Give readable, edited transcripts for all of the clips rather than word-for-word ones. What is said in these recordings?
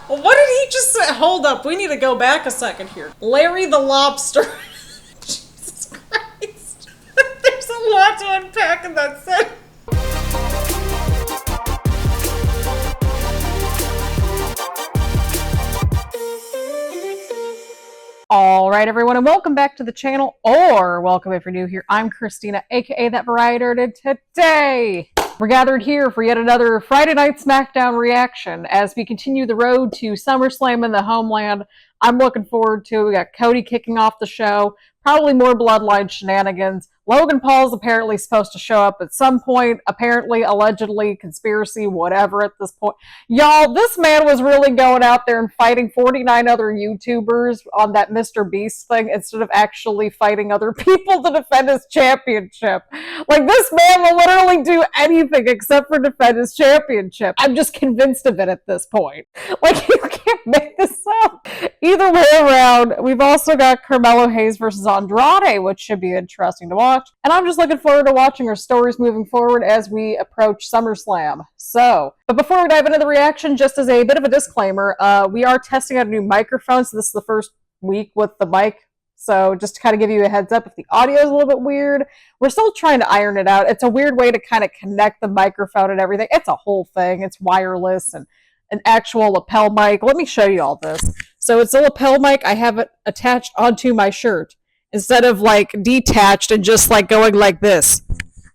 What did he just say? Hold up, we need to go back a second here. Larry the Lobster. Jesus Christ. There's a lot to unpack in that sentence. All right, everyone, and welcome back to the channel, or welcome if you're new here. I'm Christina, aka That Variety, and today we're gathered here for yet another Friday Night Smackdown reaction as we continue the road to Summerslam in the homeland. I'm looking forward to it. We got Cody kicking off the show, probably more Bloodline Shenanigans. Logan Paul's apparently supposed to show up at some point, apparently, allegedly, conspiracy, whatever at this point. Y'all, this man was really going out there and fighting 49 other YouTubers on that Mr. Beast thing instead of actually fighting other people to defend his championship. Like, this man will literally do anything except for defend his championship. I'm just convinced of it at this point. Like, you can't make this up. Either way around, we've also got Carmelo Hayes versus Andrade, which should be interesting to watch. And I'm just looking forward to watching our stories moving forward as we approach SummerSlam. But before we dive into the reaction, just as a bit of a disclaimer, we are testing out a new microphone, so this is the first week with the mic. So just to kind of give you a heads up, if the audio is a little bit weird, we're still trying to iron it out. It's a weird way to kind of connect the microphone and everything. It's a whole thing. It's wireless and an actual lapel mic. Let me show you all this. So it's a lapel mic. I have it attached onto my shirt instead of like detached and just like going like this.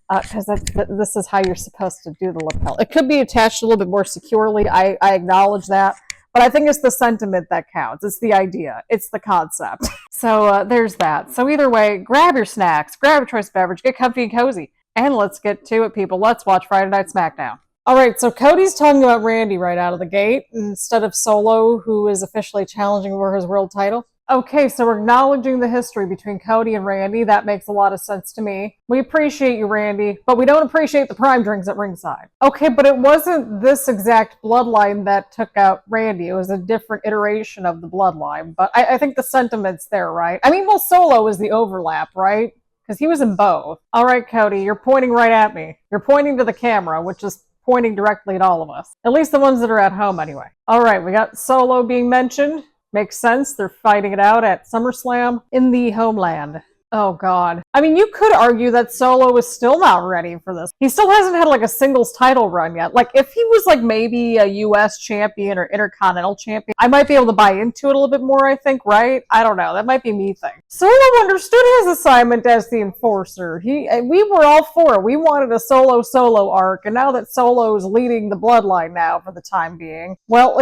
Because this is how you're supposed to do the lapel. It could be attached a little bit more securely. I acknowledge that. But I think it's the sentiment that counts. It's the idea. It's the concept. So there's that. So either way, grab your snacks, grab a choice beverage, get comfy and cozy. And let's get to it, people. Let's watch Friday Night Smackdown. All right, so Cody's talking about Randy right out of the gate instead of Solo, who is officially challenging for his world title. Okay, so we're acknowledging the history between Cody and Randy. That makes a lot of sense to me. We appreciate you, Randy, but we don't appreciate the prime drinks at ringside. Okay, but it wasn't this exact bloodline that took out Randy. It was a different iteration of the bloodline, but I think the sentiment's there, right? I mean, well, Solo is the overlap, right? Because he was in both. All right, Cody, you're pointing right at me. You're pointing to the camera, which is pointing directly at all of us. At least the ones that are at home, anyway. All right, we got Solo being mentioned. Makes sense. They're fighting it out at SummerSlam in the homeland. Oh, God. I mean, you could argue that Solo is still not ready for this. He still hasn't had, like, a singles title run yet. Like, if he was, like, maybe a U.S. champion or Intercontinental champion, I might be able to buy into it a little bit more, I think, right? I don't know. That might be me thing. Solo understood his assignment as the enforcer. We were all for it. We wanted a Solo arc, and now that Solo's leading the bloodline now for the time being, well,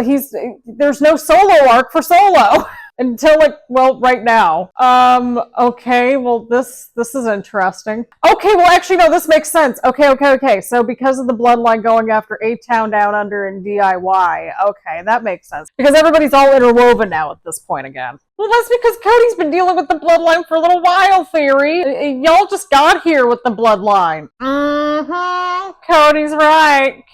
there's no Solo arc for Solo. Until, like, well, right now. Okay, well, this is interesting. Okay, well, actually, no, this makes sense. Okay. So because of the bloodline going after A-Town Down Under and DIY, okay, that makes sense. Because everybody's all interwoven now at this point again. Well, that's because Cody's been dealing with the bloodline for a little while, Theory. Y'all just got here with the bloodline. Cody's right.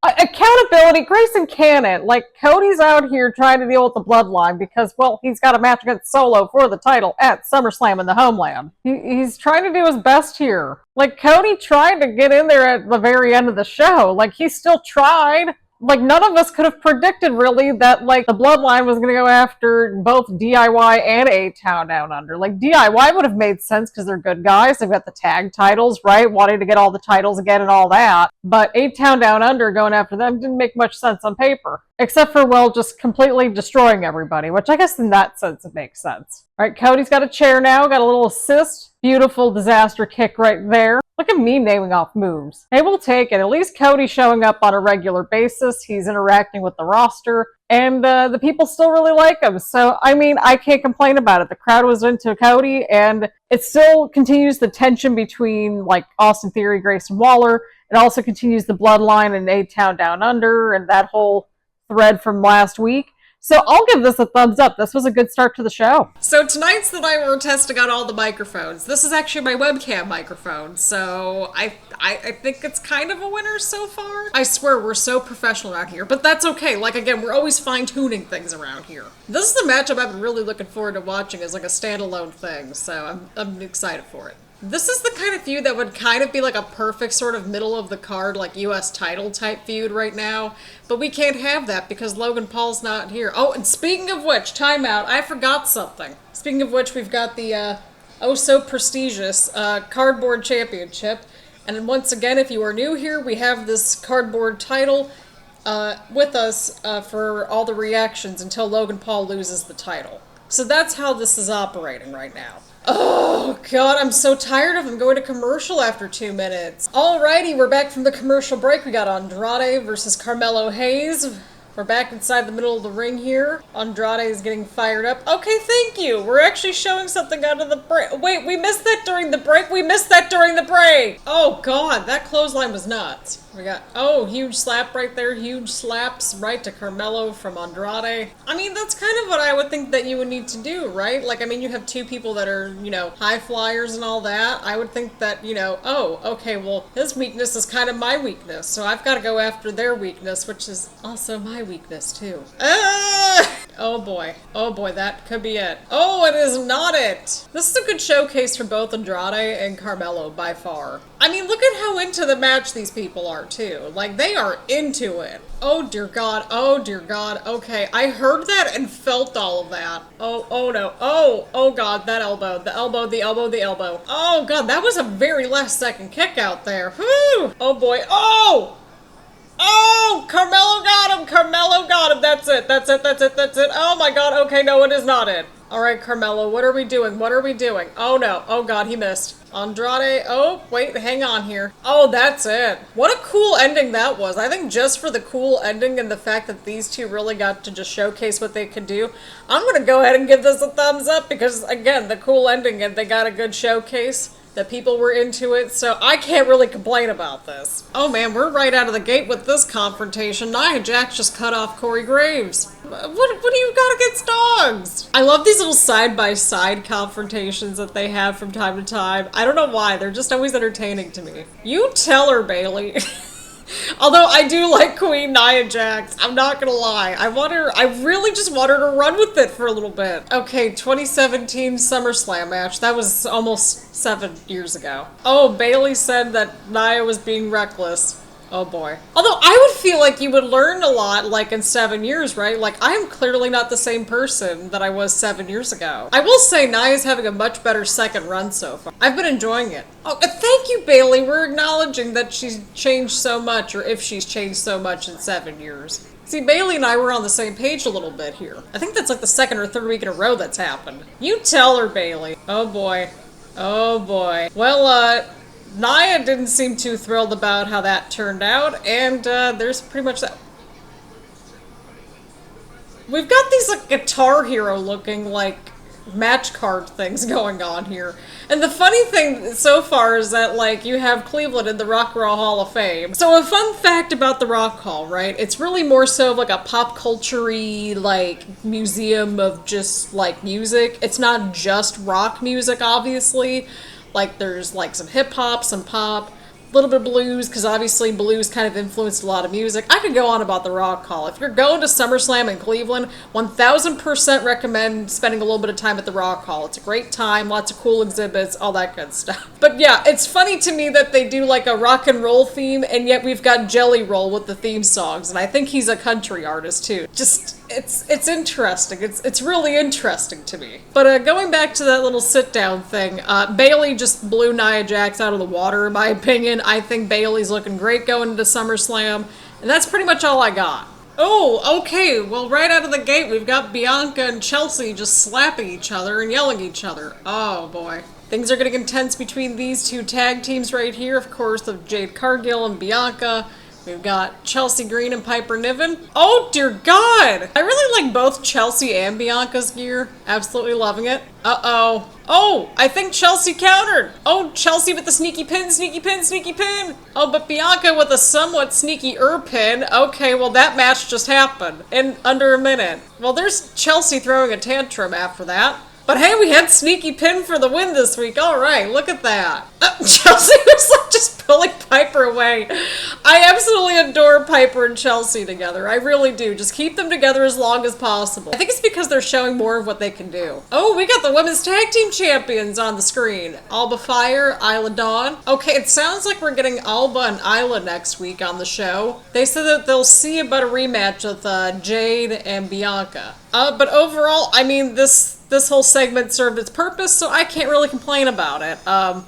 Accountability, Grayson Cannon. Like, Cody's out here trying to deal with the bloodline because, well, he's got a match against Solo for the title at SummerSlam in the homeland. He's trying to do his best here. Like, Cody tried to get in there at the very end of the show. Like, he still tried. Like, none of us could have predicted, really, that, like, the bloodline was going to go after both DIY and A-Town Down Under. Like, DIY would have made sense because they're good guys. They've got the tag titles, right? Wanting to get all the titles again and all that. But A-Town Down Under going after them didn't make much sense on paper. Except for, well, just completely destroying everybody, which I guess in that sense it makes sense. All right, Cody's got a chair now, got a little assist. Beautiful disaster kick right there. Look at me naming off moves. Hey, we'll take it. At least Cody's showing up on a regular basis. He's interacting with the roster. And the people still really like him. So, I mean, I can't complain about it. The crowd was into Cody. And it still continues the tension between, like, Austin Theory, Grayson Waller. It also continues the bloodline and A-Town Down Under and that whole thread from last week. So I'll give this a thumbs up. This was a good start to the show. So tonight's the night we're testing out all the microphones. This is actually my webcam microphone, so I think it's kind of a winner so far. I swear we're so professional out here, but that's okay. Like, again, we're always fine-tuning things around here. This is the matchup I've been really looking forward to watching as like a standalone thing, so I'm excited for it. This is the kind of feud that would kind of be like a perfect sort of middle of the card, like US title type feud right now. But we can't have that because Logan Paul's not here. Oh, and speaking of which, timeout, I forgot something. Speaking of which, we've got the oh so prestigious Cardboard Championship. And once again, if you are new here, we have this cardboard title with us for all the reactions until Logan Paul loses the title. So that's how this is operating right now. Oh, God, I'm so tired of him going to commercial after 2 minutes. Alrighty, we're back from the commercial break. We got Andrade versus Carmelo Hayes. We're back inside the middle of the ring here. Andrade is getting fired up. Okay, thank you. We're actually showing something out of the break. Wait, we missed that during the break? We missed that during the break! Oh, God, that clothesline was nuts. We got, oh, huge slap right there. Huge slaps right to Carmelo from Andrade. I mean, that's kind of what I would think that you would need to do, right? Like, I mean, you have two people that are, you know, high flyers and all that. I would think that, you know, oh, okay, well, his weakness is kind of my weakness. So I've got to go after their weakness, which is also my weakness, too. Oh boy, that could be it. Oh, it is not it! This is a good showcase for both Andrade and Carmelo, by far. I mean, look at how into the match these people are, too. Like, they are into it. Oh dear God, okay. I heard that and felt all of that. Oh no, oh God, that elbow, the elbow. Oh God, that was a very last second kick out there. Whew! Oh boy, oh! Oh! Carmelo got him! That's it. Oh my God, okay, no, it is not it. Alright, Carmelo, what are we doing? Oh no, oh God, he missed. Andrade, oh, wait, hang on here. Oh, that's it. What a cool ending that was. I think just for the cool ending and the fact that these two really got to just showcase what they could do, I'm gonna go ahead and give this a thumbs up because, again, the cool ending and they got a good showcase. That people were into it, so I can't really complain about this. Oh man, we're right out of the gate with this confrontation. Nia Jax just cut off Corey Graves. What do you got against dogs? I love these little side-by-side confrontations that they have from time to time. I don't know why, they're just always entertaining to me. You tell her, Bayley. Although I do like Queen Nia Jax, I'm not gonna lie. I really just want her to run with it for a little bit. Okay, 2017 Summerslam match. That was almost 7 years ago. Oh, Bayley said that Nia was being reckless. Oh boy. Although I would feel like you would learn a lot, like, in 7 years, right? Like, I am clearly not the same person that I was 7 years ago. I will say Nia's having a much better second run so far. I've been enjoying it. Oh, thank you, Bayley. We're acknowledging that she's changed so much, or if she's changed so much in 7 years. See, Bayley and I were on the same page a little bit here. I think that's like the second or third week in a row that's happened. You tell her, Bayley. Oh boy. Oh boy. Well, Nia didn't seem too thrilled about how that turned out, and there's pretty much that. We've got these like Guitar Hero looking like match card things going on here. And the funny thing so far is that, like, you have Cleveland in the Rock and Roll Hall of Fame. So a fun fact about the Rock Hall, right? It's really more so of like a pop culture-y, like, museum of just, like, music. It's not just rock music, obviously. Like, there's, like, some hip-hop, some pop, a little bit of blues, because obviously blues kind of influenced a lot of music. I could go on about the Rock Hall. If you're going to SummerSlam in Cleveland, 1000% recommend spending a little bit of time at the Rock Hall. It's a great time, lots of cool exhibits, all that good stuff. But yeah, it's funny to me that they do like a rock and roll theme, and yet we've got Jelly Roll with the theme songs, and I think he's a country artist too. Just, it's interesting. It's really interesting to me. But going back to that little sit-down thing, Bayley just blew Nia Jax out of the water, in my opinion. I think Bayley's looking great going into SummerSlam, and that's pretty much all I got. Oh, okay, well, right out of the gate, we've got Bianca and Chelsea just slapping each other and yelling at each other. Oh, boy. Things are getting intense between these two tag teams right here, of course, of Jade Cargill and Bianca. We've got Chelsea Green and Piper Niven. Oh, dear God! I really like both Chelsea and Bianca's gear. Absolutely loving it. Uh-oh. Oh, I think Chelsea countered. Oh, Chelsea with the sneaky pin. Oh, but Bianca with a somewhat sneaky pin. Okay, well, that match just happened in under a minute. Well, there's Chelsea throwing a tantrum after that. But hey, we had sneaky pin for the win this week. All right, look at that. Chelsea was like just pulling Piper away. I absolutely adore Piper and Chelsea together. I really do. Just keep them together as long as possible. I think it's because they're showing more of what they can do. Oh, we got the women's tag team champions on the screen. Alba Fire, Isla Dawn. Okay, it sounds like we're getting Alba and Isla next week on the show. They said that they'll see about a rematch with Jade and Bianca. But overall, I mean, this whole segment served its purpose, so I can't really complain about it.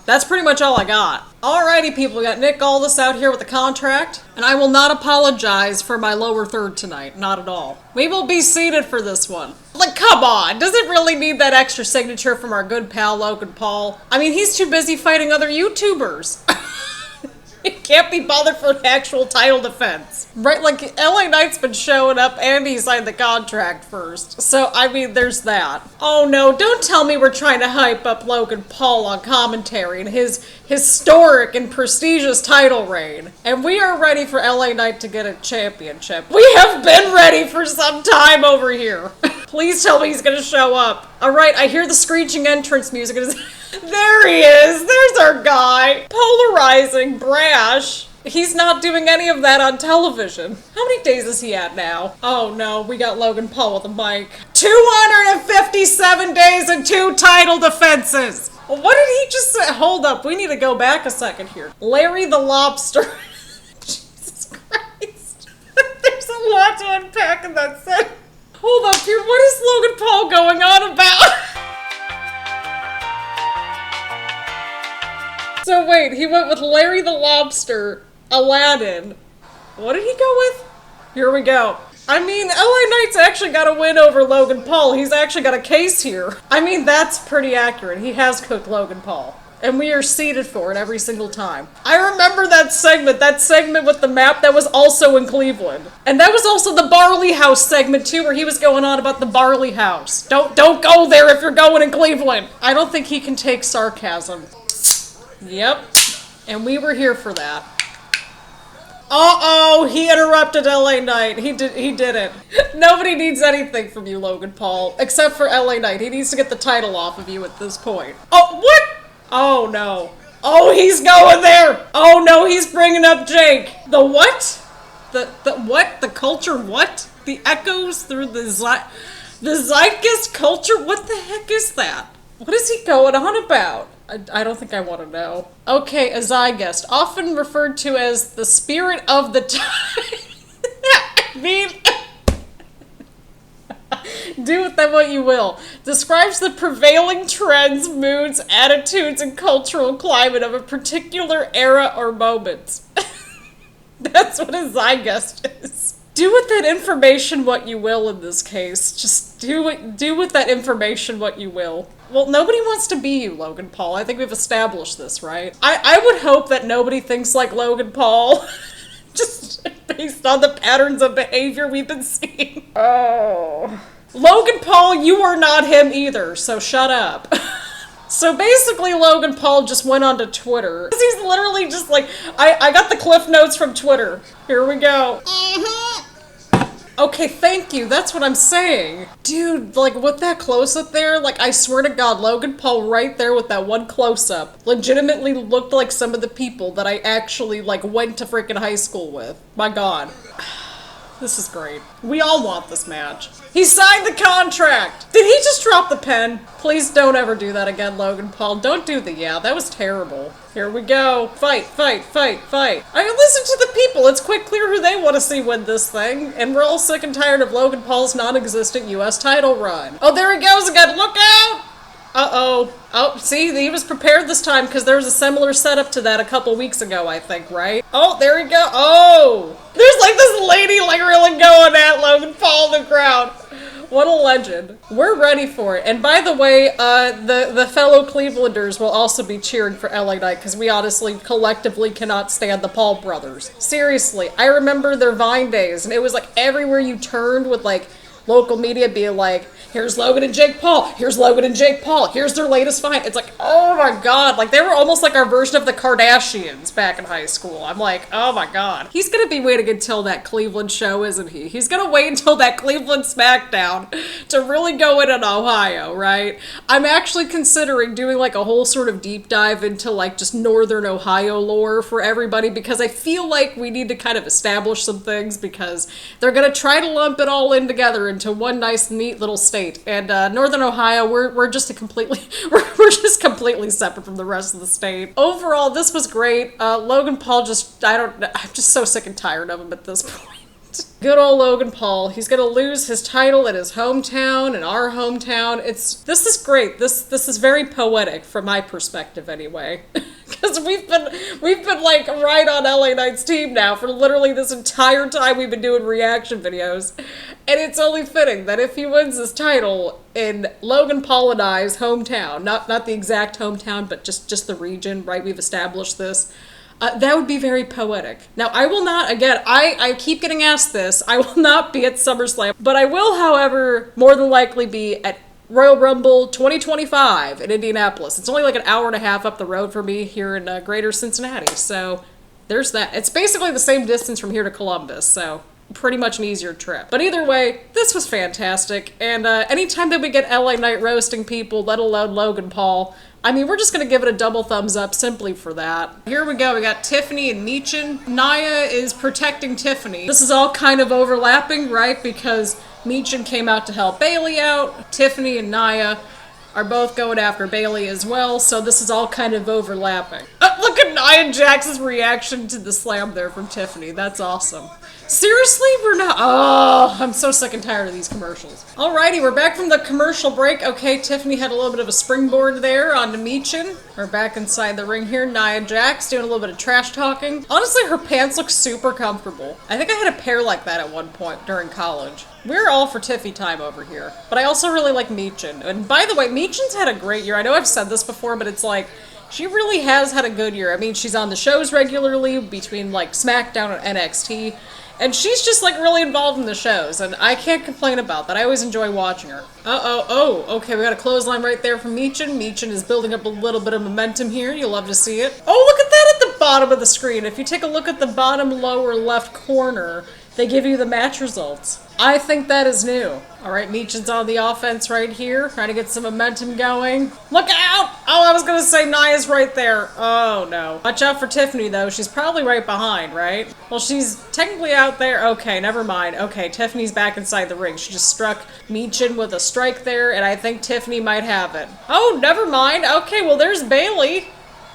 That's pretty much all I got. Alrighty, people, we got Nick Aldis out here with the contract, and I will not apologize for my lower third tonight. Not at all. We will be seated for this one. Like, come on! Does it really need that extra signature from our good pal Logan Paul? I mean, he's too busy fighting other YouTubers. He can't be bothered for an actual title defense. Right, like, LA Knight's been showing up and he signed the contract first. So, I mean, there's that. Oh no, don't tell me we're trying to hype up Logan Paul on commentary and his historic and prestigious title reign. And we are ready for LA Knight to get a championship. We have been ready for some time over here. Please tell me he's gonna show up. Alright, I hear the screeching entrance music. There he is! There's our guy! Polarizing, brash. He's not doing any of that on television. How many days is he at now? Oh no, we got Logan Paul with a mic. 257 days and 2 title defenses! What did he just say? Hold up, we need to go back a second here. Larry the Lobster. Jesus Christ. There's a lot to unpack in that sentence. Hold up here, what is Logan Paul going on about? So wait, he went with Larry the Lobster, Aladdin. What did he go with? Here we go. I mean, LA Knight's actually got a win over Logan Paul. He's actually got a case here. I mean, that's pretty accurate. He has cooked Logan Paul. And we are seated for it every single time. I remember that segment with the map that was also in Cleveland. And that was also the Barley House segment too, where he was going on about the Barley House. Don't go there if you're going in Cleveland. I don't think he can take sarcasm. Yep, and we were here for that. Uh-oh, he interrupted LA Knight. He did it. Nobody needs anything from you, Logan Paul, except for LA Knight. He needs to get the title off of you at this point. Oh, what? Oh, no. Oh, he's going there. Oh, no, he's bringing up Jake. The what? The what? The culture what? The echoes through the zeitgeist culture? What the heck is that? What is he going on about? I don't think I want to know. Okay, a zeitgeist, often referred to as the spirit of the time. I mean, do with them what you will. Describes the prevailing trends, moods, attitudes, and cultural climate of a particular era or moment. That's what a zeitgeist is. Do with that information what you will in this case. Just do with that information what you will. Well, nobody wants to be you, Logan Paul. I think we've established this, right? I would hope that nobody thinks like Logan Paul. Just based on the patterns of behavior we've been seeing. Oh. Logan Paul, you are not him either, so shut up. So basically, Logan Paul just went onto Twitter. He's literally just like, I got the cliff notes from Twitter. Here we go. Okay, thank you. That's what I'm saying. Dude, like, with that close-up there, like, I swear to God, Logan Paul right there with that one close-up legitimately looked like some of the people that I actually, like, went to freaking high school with. My God. This is great. We all want this match. He signed the contract! Did he just drop the pen? Please don't ever do that again, Logan Paul. Don't do the yeah, that was terrible. Here we go. Fight, fight, fight, fight. I mean, listen to the people. It's quite clear who they want to see win this thing. And we're all sick and tired of Logan Paul's non-existent US title run. Oh, there he goes again. Look out! Uh-oh. Oh, see, he was prepared this time because there was a similar setup to that a couple weeks ago, I think, right? Oh, there we go. Oh! There's like this lady like really going at Logan Paul in the crowd. What a legend. We're ready for it. And by the way, the fellow Clevelanders will also be cheering for LA Knight because we honestly collectively cannot stand the Paul brothers. Seriously, I remember their Vine days and it was like everywhere you turned with like local media being like, here's Logan and Jake Paul, here's Logan and Jake Paul, here's their latest fight. It's like, oh my god, like they were almost like our version of the Kardashians back in high school. I'm like, oh my god. He's gonna be waiting until that Cleveland show, isn't he? He's gonna wait until that Cleveland Smackdown to really go in Ohio, right? I'm actually considering doing like a whole sort of deep dive into like just northern Ohio lore for everybody, because I feel like we need to kind of establish some things, because they're gonna try to lump it all in together into one nice neat little state. And northern Ohio, we're just we're just completely separate from the rest of the state. Overall, this was great. Logan Paul I'm just so sick and tired of him at this point. Good old Logan Paul. He's gonna lose his title in his hometown, in our hometown. This is great. This is very poetic from my perspective anyway. Because we've been like right on LA Knight's team now for literally this entire time we've been doing reaction videos. And it's only fitting that if he wins this title in Logan Paul and I's hometown, not the exact hometown, but just the region, right? We've established this. That would be very poetic. Now, I will not, again, I keep getting asked this, I will not be at SummerSlam, but I will, however, more than likely be at Royal Rumble 2025 in Indianapolis. It's only like an hour and a half up the road for me here in greater Cincinnati, so there's that. It's basically the same distance from here to Columbus, so pretty much an easier trip. But either way, this was fantastic, and anytime that we get LA Knight roasting people, let alone Logan Paul, I mean, we're just going to give it a double thumbs up simply for that. Here we go. We got Tiffany and Michin. Nia is protecting Tiffany. This is all kind of overlapping, right? Because Michin came out to help Bayley out. Tiffany and Nia are both going after Bayley as well, so this is all kind of overlapping. Look at Nia Jax's reaction to the slam there from Tiffany. That's awesome. Seriously? We're not... Oh, I'm so sick and tired of these commercials. Alrighty, we're back from the commercial break. Okay, Tiffany had a little bit of a springboard there onto Michin. We're back inside the ring here. Nia Jax doing a little bit of trash talking. Honestly, her pants look super comfortable. I think I had a pair like that at one point during college. We're all for Tiffy time over here. But I also really like Michin. And by the way, Michin's had a great year. I know I've said this before, but it's like, she really has had a good year. I mean, she's on the shows regularly between like SmackDown and NXT. And she's just like really involved in the shows, and I can't complain about that. I always enjoy watching her. Okay, we got a clothesline right there from Michin. Michin is building up a little bit of momentum here. You'll love to see it. Oh, look at that at the bottom of the screen. If you take a look at the bottom lower left corner, they give you the match results. I think that is new. All right, Michin's on the offense right here, trying to get some momentum going. Look out! Oh, I was gonna say Nia's right there. Oh, no. Watch out for Tiffany, though. She's probably right behind, right? Well, she's technically out there. Okay, never mind. Okay, Tiffany's back inside the ring. She just struck Michin with a strike there, and I think Tiffany might have it. Oh, never mind. Okay, well, there's Bayley.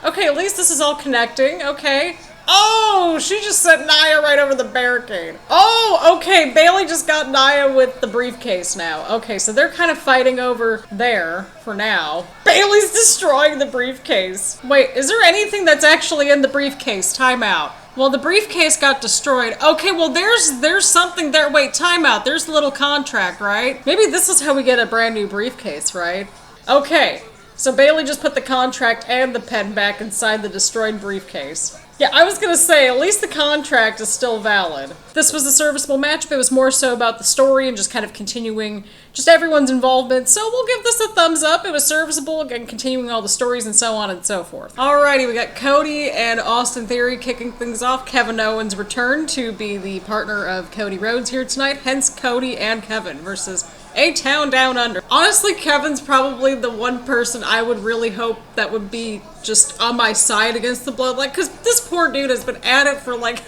Okay, at least this is all connecting. Okay. Oh, she just sent Nia right over the barricade. Oh, okay, Bayley just got Nia with the briefcase now. Okay, so they're kind of fighting over there for now. Bayley's destroying the briefcase. Wait, is there anything that's actually in the briefcase? Time out. Well, the briefcase got destroyed. Okay, well, there's something there. Wait, time out. There's the little contract, right? Maybe this is how we get a brand new briefcase, right? Okay, so Bayley just put the contract and the pen back inside the destroyed briefcase. Yeah, I was gonna say, at least the contract is still valid. This was a serviceable match, but it was more so about the story and just kind of continuing just everyone's involvement. So we'll give this a thumbs up. It was serviceable, again, continuing all the stories and so on and so forth. Alrighty, we got Cody and Austin Theory kicking things off. Kevin Owens returned to be the partner of Cody Rhodes here tonight, hence Cody and Kevin versus A-Town Down Under. Honestly, Kevin's probably the one person I would really hope that would be just on my side against the Bloodline, because this poor dude has been at it for like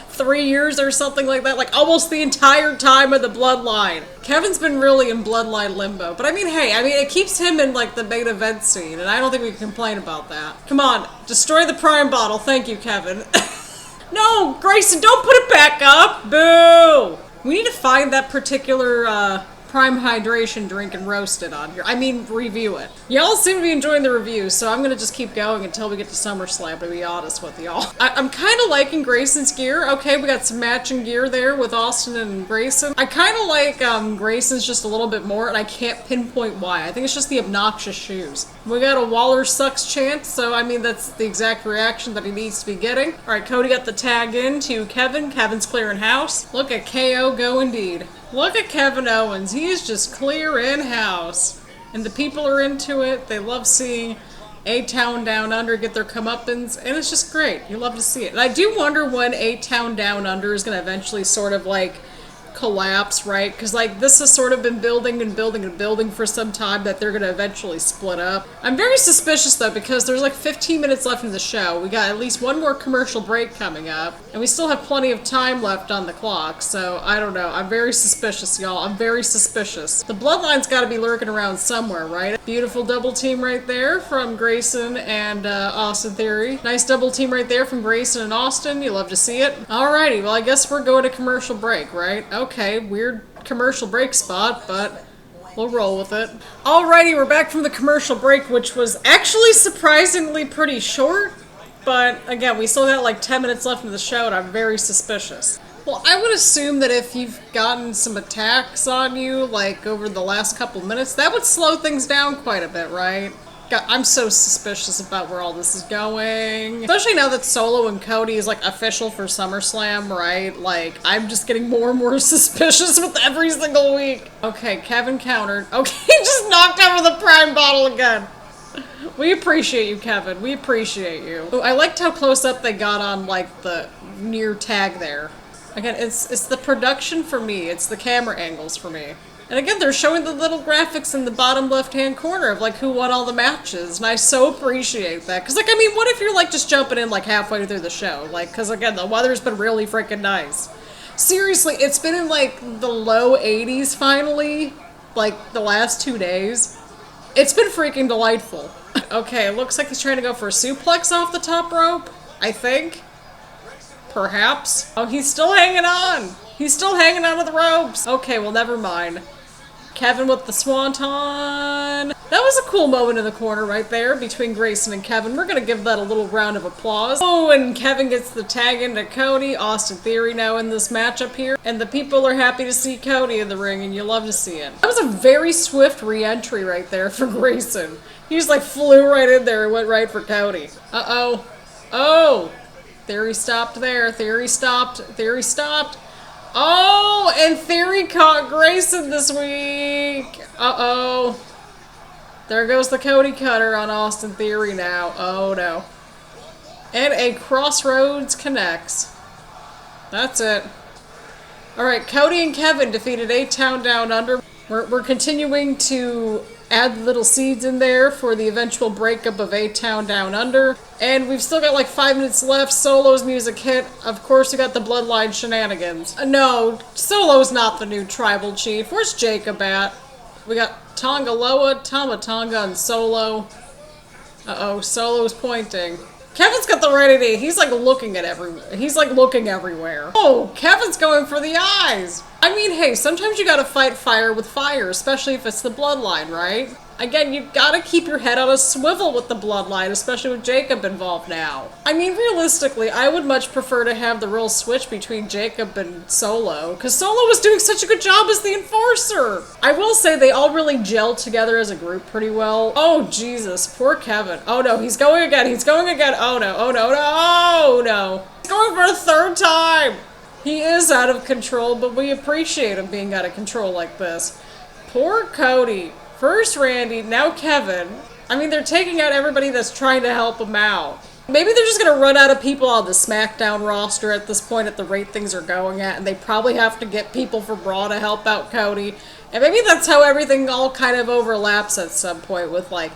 3 years or something like that, like almost the entire time of the Bloodline. Kevin's been really in Bloodline limbo, but I mean, hey, it keeps him in like the main event scene, and I don't think we can complain about that. Come on, destroy the Prime bottle. Thank you, Kevin. No, Grayson, don't put it back up. Boo! We need to find that particular prime hydration drink and roast it on here. I mean, review it. Y'all seem to be enjoying the reviews, so I'm gonna just keep going until we get to Summerslam, to be honest with y'all. I'm kind of liking Grayson's gear. Okay, we got some matching gear there with Austin and Grayson. I kind of like Grayson's just a little bit more, and I can't pinpoint why. I think it's just the obnoxious shoes. We got a Waller sucks chant, so I mean, that's the exact reaction that he needs to be getting. All right, Cody got the tag in to Kevin. Kevin's clearing house. Look at KO go indeed. Look at Kevin Owens. He is just clear in house. And the people are into it. They love seeing A-Town Down Under get their comeuppance. And it's just great. You love to see it. And I do wonder when A-Town Down Under is going to eventually sort of like collapse, right? Because like this has sort of been building and building and building for some time that they're going to eventually split up. I'm very suspicious though because there's like 15 minutes left in the show. We got at least one more commercial break coming up and we still have plenty of time left on the clock, so I don't know. I'm very suspicious, y'all. I'm very suspicious. The Bloodline's got to be lurking around somewhere, right? Beautiful double team right there from Grayson and Austin Theory. Nice double team right there from Grayson and Austin. You love to see it. Alrighty, well I guess we're going to commercial break, right? Okay, weird commercial break spot, but we'll roll with it. Alrighty, we're back from the commercial break, which was actually surprisingly pretty short, but again, we still got like 10 minutes left in the show, and I'm very suspicious. Well, I would assume that if you've gotten some attacks on you, like over the last couple minutes, that would slow things down quite a bit, right? God, I'm so suspicious about where all this is going. Especially now that Solo and Cody is like official for SummerSlam, right? Like, I'm just getting more and more suspicious with every single week. Okay, Kevin countered. Okay, he just knocked over the Prime bottle again. We appreciate you, Kevin. We appreciate you. Oh, I liked how close up they got on like the near tag there. Again, it's the production for me. It's the camera angles for me. And again, they're showing the little graphics in the bottom left-hand corner of, like, who won all the matches. And I so appreciate that. Because, like, I mean, what if you're, like, just jumping in, like, halfway through the show? Like, because, again, the weather's been really freaking nice. Seriously, it's been in, like, the low 80s, finally. Like, the last 2 days. It's been freaking delightful. Okay, it looks like he's trying to go for a suplex off the top rope. I think. Perhaps. Oh, he's still hanging on. He's still hanging on to the ropes. Okay, well, never mind. Kevin with the swanton. That was a cool moment in the corner right there between Grayson and Kevin. We're gonna give that a little round of applause. Oh, and Kevin gets the tag into Cody. Austin Theory now in this matchup here. And the people are happy to see Cody in the ring, and you love to see it. That was a very swift re-entry right there for Grayson. He just like flew right in there and went right for Cody. Uh-oh. Oh! Theory stopped there. Theory stopped. Theory stopped. Oh, and Theory caught Grayson this week. Uh-oh. There goes the Cody cutter on Austin Theory now. Oh, no. And a Crossroads connects. That's it. Alright, Cody and Kevin defeated A-Town Down Under. We're continuing to add little seeds in there for the eventual breakup of A-Town Down Under. And we've still got like 5 minutes left. Solo's music hit. Of course, we got the Bloodline Shenanigans. No, Solo's not the new tribal chief. Where's Jacob at? We got Tongaloa, Tamatonga, and Solo. Uh-oh, Solo's pointing. Kevin's got the right idea. He's like looking at everywhere. He's like looking everywhere. Oh, Kevin's going for the eyes. I mean, hey, sometimes you gotta fight fire with fire, especially if it's the Bloodline, right? Again, you gotta keep your head on a swivel with the Bloodline, especially with Jacob involved now. I mean, realistically, I would much prefer to have the real switch between Jacob and Solo, because Solo was doing such a good job as the Enforcer. I will say they all really gelled together as a group pretty well. Oh, Jesus, poor Kevin. Oh no, he's going again, he's going again. Oh no, oh no, no, oh no. He's going for a third time. He is out of control, but we appreciate him being out of control like this. Poor Cody. First Randy, now Kevin. I mean, they're taking out everybody that's trying to help him out. Maybe they're just going to run out of people on the SmackDown roster at this point at the rate things are going at, and they probably have to get people from Raw to help out Cody. And maybe that's how everything all kind of overlaps at some point with, like,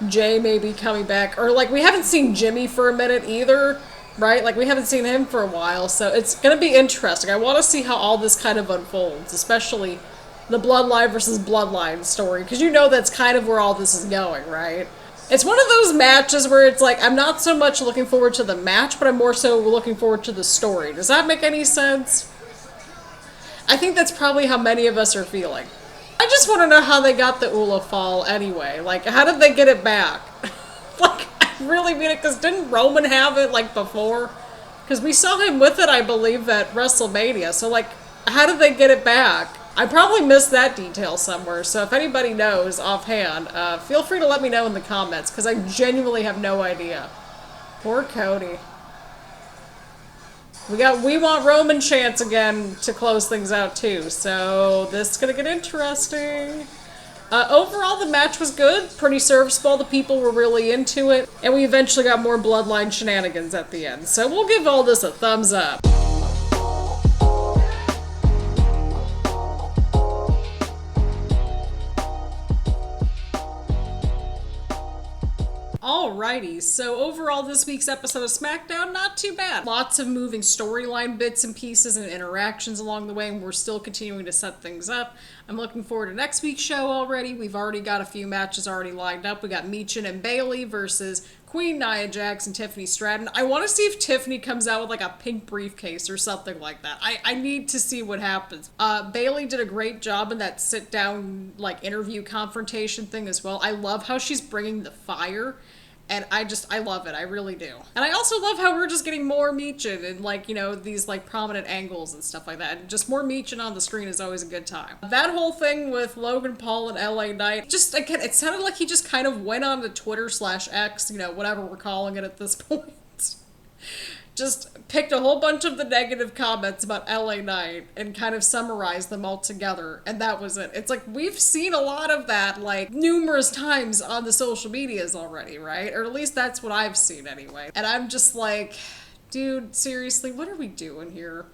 Jay maybe coming back. Or, like, we haven't seen Jimmy for a minute either, right? Like, we haven't seen him for a while, so it's going to be interesting. I want to see how all this kind of unfolds, especially the Bloodline versus Bloodline story, because you know that's kind of where all this is going, right? It's one of those matches where it's like, I'm not so much looking forward to the match, but I'm more so looking forward to the story. Does that make any sense? I think that's probably how many of us are feeling. I I just want to know how they got the Ula fall anyway. Like, how did they get it back? Like, I really mean it, because didn't Roman have it, like, before? Because we saw him with it, I believe, at WrestleMania. So, like, how did they get it back? I probably missed that detail somewhere, so if anybody knows offhand, feel free to let me know in the comments, because I genuinely have no idea. Poor Cody. We want Roman chants again to close things out too, so this is gonna get interesting. Overall, the match was good, pretty serviceable, the people were really into it, and we eventually got more Bloodline Shenanigans at the end, so we'll give all this a thumbs up. Alrighty, so overall this week's episode of SmackDown, not too bad. Lots of moving storyline bits and pieces and interactions along the way, and we're still continuing to set things up. I'm looking forward to next week's show already. We've already got a few matches already lined up. We got Michin and Bayley versus Queen Nia Jax and Tiffany Stratton. I want to see if Tiffany comes out with like a pink briefcase or something like that. I need to see what happens. Bayley did a great job in that sit down like interview confrontation thing as well. I love how she's bringing the fire. And I love it. I really do. And I also love how we're just getting more Michin and, like, you know, these, like, prominent angles and stuff like that. And just more Michin on the screen is always a good time. That whole thing with Logan Paul and LA Knight, just, again, it sounded like he just kind of went on to Twitter/X, you know, whatever we're calling it at this point. Just picked a whole bunch of the negative comments about LA Knight and kind of summarized them all together, and that was it. It's like, we've seen a lot of that, like, numerous times on the social medias already, right? Or at least that's what I've seen anyway. And I'm just like, dude, seriously, what are we doing here?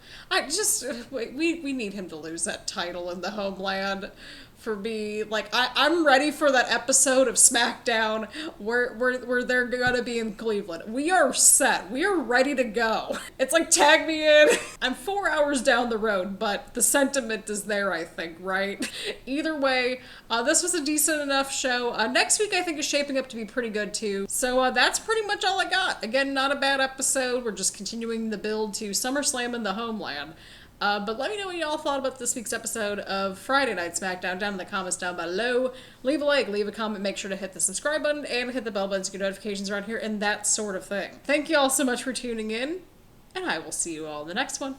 We need him to lose that title in the homeland. For me, like, I'm ready for that episode of SmackDown where they're gonna be in Cleveland. We are set. We are ready to go. It's like, tag me in. I'm 4 hours down the road, but the sentiment is there, I think, right? Either way, this was a decent enough show. Next week, I think, is shaping up to be pretty good, too. So that's pretty much all I got. Again, not a bad episode. We're just continuing the build to SummerSlam in the homeland. But let me know what y'all thought about this week's episode of Friday Night Smackdown down in the comments down below. Leave a like, leave a comment, make sure to hit the subscribe button, and hit the bell button to get notifications around here, and that sort of thing. Thank you all so much for tuning in, and I will see you all in the next one.